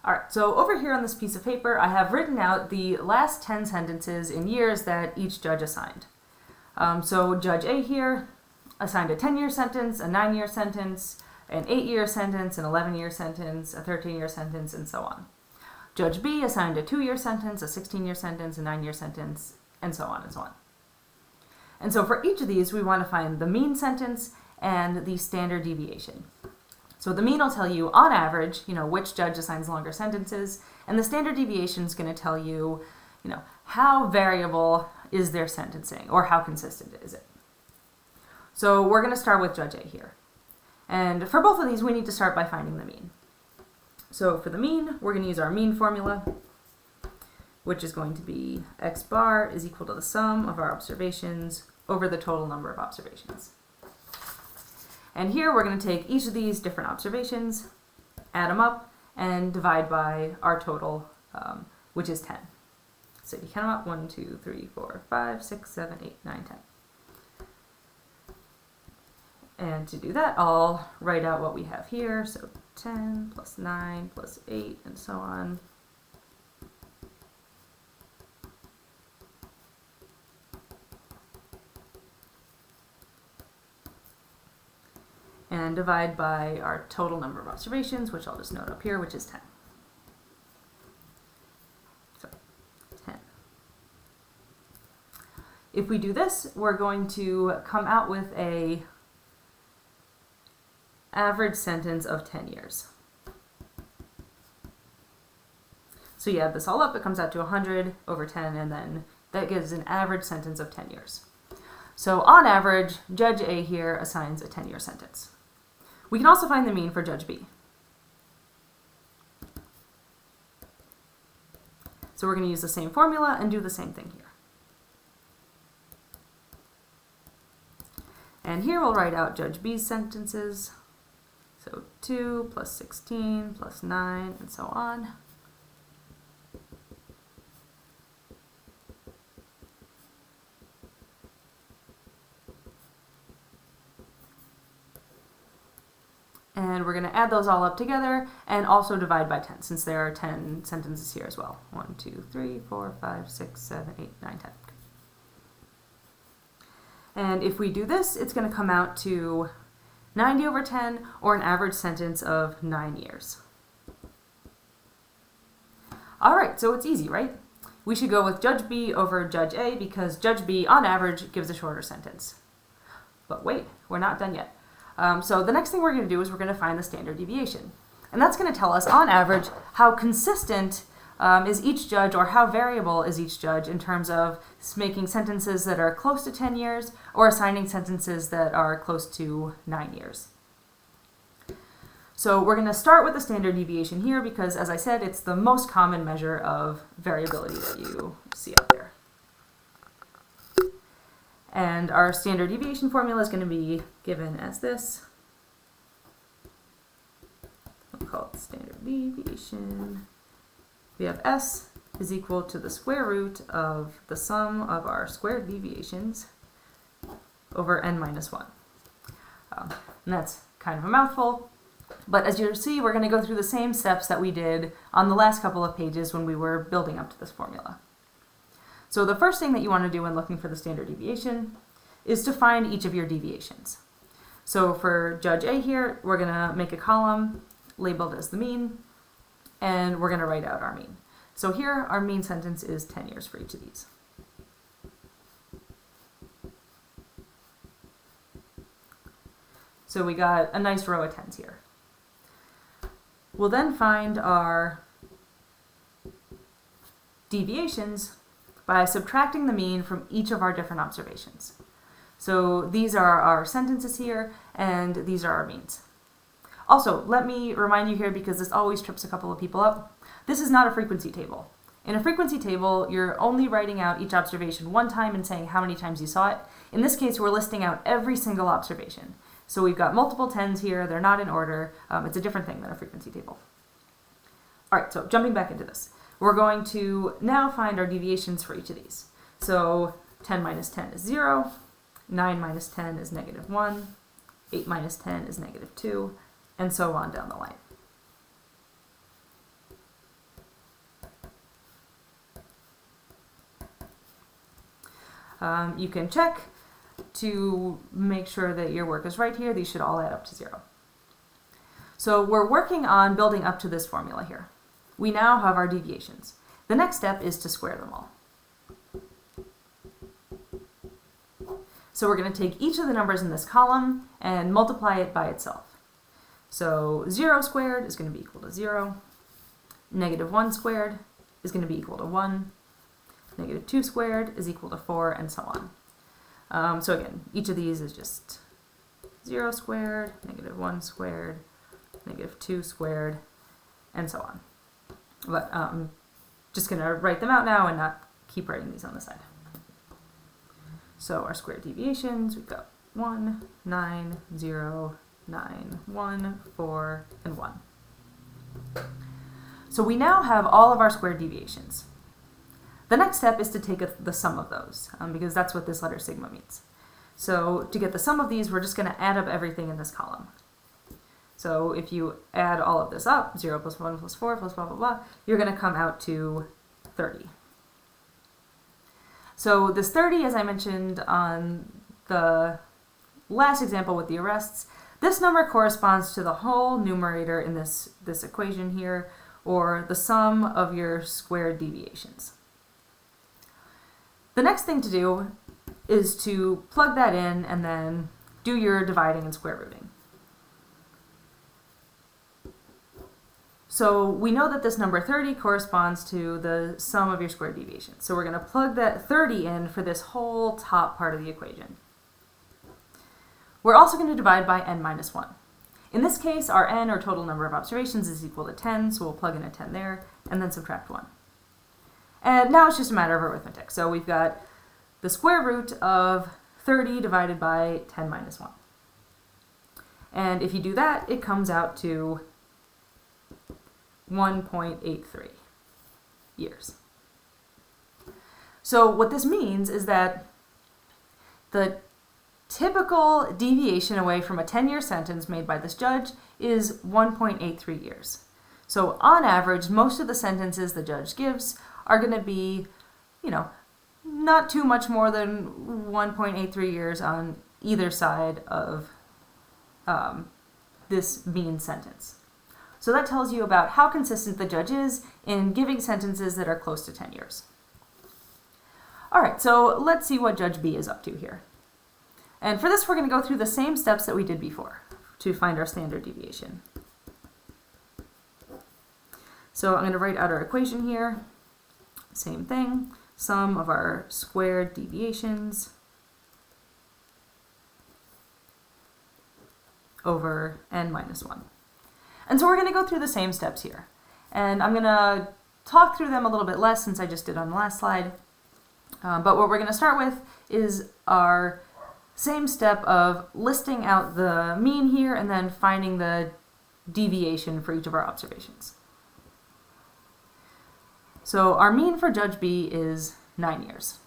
All right, so over here on this piece of paper, I have written out the last 10 sentences in years that each judge assigned. So Judge A here assigned a 10-year sentence, a 9-year sentence, an 8-year sentence, an 11-year sentence, a 13-year sentence, and so on. Judge B assigned a 2-year sentence, a 16-year sentence, a 9-year sentence, and so on and so on. And so for each of these, we want to find the mean sentence and the standard deviation. So the mean will tell you, on average, which judge assigns longer sentences, and the standard deviation is going to tell you, how variable is their sentencing, or how consistent is it. So we're going to start with Judge A here. And for both of these, we need to start by finding the mean. So for the mean, we're going to use our mean formula, which is going to be x bar is equal to the sum of our observations over the total number of observations. And here we're going to take each of these different observations, add them up, and divide by our total, which is 10. So you count them up, 1, 2, 3, 4, 5, 6, 7, 8, 9, 10. And to do that, I'll write out what we have here. So 10 plus 9 plus 8, and so on. And divide by our total number of observations, which I'll just note up here, which is 10. So 10. If we do this, we're going to come out with a average sentence of 10 years. So you add this all up, it comes out to 100 over 10, and then that gives an average sentence of 10 years. So on average, Judge A here assigns a 10-year sentence. We can also find the mean for Judge B. So we're going to use the same formula and do the same thing here. And here we'll write out Judge B's sentences. So 2 plus 16 plus 9, and so on. And we're going to add those all up together and also divide by 10, since there are 10 sentences here as well. 1, 2, 3, 4, 5, 6, 7, 8, 9, 10. And if we do this, it's going to come out to 90 over 10, or an average sentence of 9 years. All right, so it's easy, right? We should go with Judge B over Judge A because Judge B, on average, gives a shorter sentence. But wait, we're not done yet. So the next thing we're going to do is we're going to find the standard deviation. And that's going to tell us, on average, how consistent is each judge, or how variable is each judge in terms of making sentences that are close to 10 years or assigning sentences that are close to 9 years. So we're going to start with the standard deviation here because, as I said, it's the most common measure of variability that you see out there. And our standard deviation formula is going to be given as this. We'll call it standard deviation. We have S is equal to the square root of the sum of our squared deviations over n minus 1. And that's kind of a mouthful, but as you'll see, we're going to go through the same steps that we did on the last couple of pages when we were building up to this formula. So the first thing that you want to do when looking for the standard deviation is to find each of your deviations. So for Judge A here, we're going to make a column labeled as the mean, and we're going to write out our mean. So here, our mean sentence is 10 years for each of these. So we got a nice row of 10s here. We'll then find our deviations by subtracting the mean from each of our different observations. So these are our sentences here, and these are our means. Also, let me remind you here, because this always trips a couple of people up, this is not a frequency table. In a frequency table, you're only writing out each observation one time and saying how many times you saw it. In this case, we're listing out every single observation. So we've got multiple 10s here, they're not in order. It's a different thing than a frequency table. All right, so jumping back into this. We're going to now find our deviations for each of these. So 10 minus 10 is 0, 9 minus 10 is negative 1, 8 minus 10 is negative 2, and so on down the line. You can check to make sure that your work is right here. These should all add up to 0. So we're working on building up to this formula here. We now have our deviations. The next step is to square them all. So we're going to take each of the numbers in this column and multiply it by itself. So 0 squared is going to be equal to 0. Negative 1 squared is going to be equal to 1. Negative 2 squared is equal to 4, and so on. So again, each of these is just 0 squared, negative 1 squared, negative 2 squared, and so on. But I'm just going to write them out now and not keep writing these on the side. So our square deviations, we've got 1, 9, 0, 9, 1, 4, and 1. So we now have all of our square deviations. The next step is to take the sum of those, because that's what this letter sigma means. So to get the sum of these, we're just going to add up everything in this column. So if you add all of this up, 0 plus 1 plus 4 plus blah, blah, blah, you're going to come out to 30. So this 30, as I mentioned on the last example with the arrests, this number corresponds to the whole numerator in this equation here, or the sum of your squared deviations. The next thing to do is to plug that in and then do your dividing and square rooting. So we know that this number 30 corresponds to the sum of your squared deviations. So we're going to plug that 30 in for this whole top part of the equation. We're also going to divide by n minus 1. In this case, our n, or total number of observations, is equal to 10, so we'll plug in a 10 there, and then subtract 1. And now it's just a matter of arithmetic. So we've got the square root of 30 divided by 10 minus 1. And if you do that, it comes out to 1.83 years. So what this means is that the typical deviation away from a 10-year sentence made by this judge is 1.83 years. So on average, most of the sentences the judge gives are going to be, not too much more than 1.83 years on either side of this mean sentence. So that tells you about how consistent the judge is in giving sentences that are close to 10 years. All right, so let's see what Judge B is up to here. And for this, we're going to go through the same steps that we did before to find our standard deviation. So I'm going to write out our equation here. Same thing, sum of our squared deviations over n minus 1. And so we're going to go through the same steps here. And I'm going to talk through them a little bit less since I just did on the last slide. But what we're going to start with is our same step of listing out the mean here and then finding the deviation for each of our observations. So our mean for Judge B is 9 years.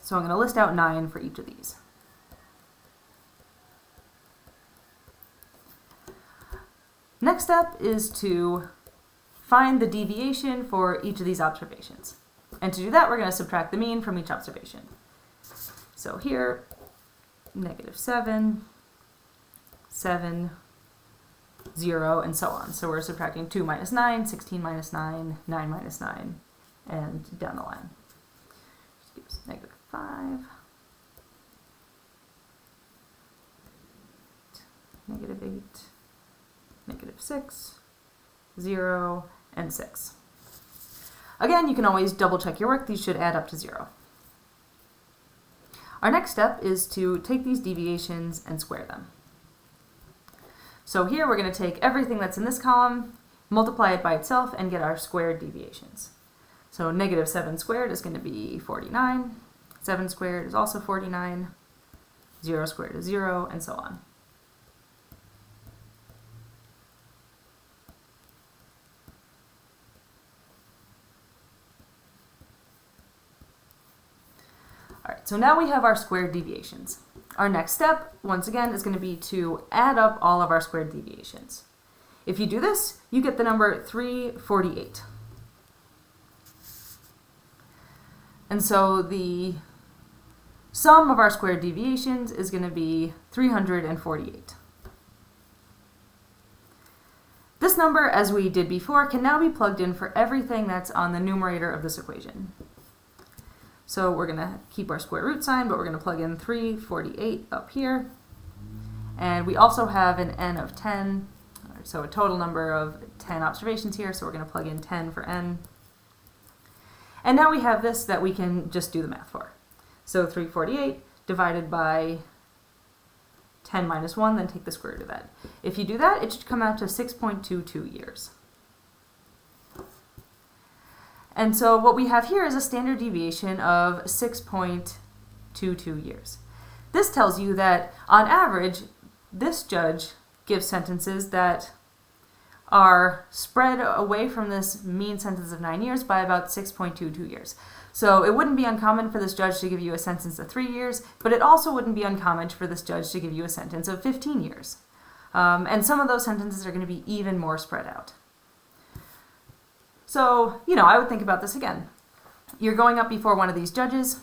So I'm going to list out 9 for each of these. Next step is to find the deviation for each of these observations. And to do that, we're going to subtract the mean from each observation. So here, -7, 7, 0, and so on. So we're subtracting 2 minus 9, 16 minus 9, 9 minus 9, and down the line. Just gives -5, -8, -6, 0, and 6. Again, you can always double check your work. These should add up to 0. Our next step is to take these deviations and square them. So here we're going to take everything that's in this column, multiply it by itself, and get our squared deviations. So -7 squared is going to be 49, 7 squared is also 49, 0 squared is 0, and so on. Alright, so now we have our squared deviations. Our next step, once again, is going to be to add up all of our squared deviations. If you do this, you get the number 348. And so the sum of our squared deviations is going to be 348. This number, as we did before, can now be plugged in for everything that's on the numerator of this equation. So we're going to keep our square root sign, but we're going to plug in 348 up here. And we also have an n of 10, so a total number of 10 observations here, so we're going to plug in 10 for n. And now we have this that we can just do the math for. So 348 divided by 10 minus 1, then take the square root of that. If you do that, it should come out to 6.22 years. And so what we have here is a standard deviation of 6.22 years. This tells you that, on average, this judge gives sentences that are spread away from this mean sentence of 9 years by about 6.22 years. So it wouldn't be uncommon for this judge to give you a sentence of 3 years, but it also wouldn't be uncommon for this judge to give you a sentence of 15 years. And some of those sentences are going to be even more spread out. So, I would think about this again. You're going up before one of these judges.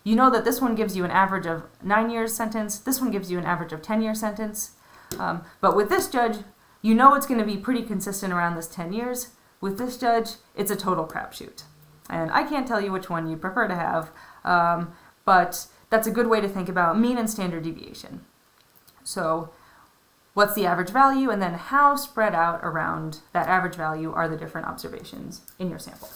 You know that this one gives you an average of 9 years sentence. This one gives you an average of 10 year sentence. But with this judge, you know it's going to be pretty consistent around this 10 years. With this judge, it's a total crapshoot. And I can't tell you which one you prefer to have, but that's a good way to think about mean and standard deviation. So what's the average value, and then how spread out around that average value are the different observations in your sample.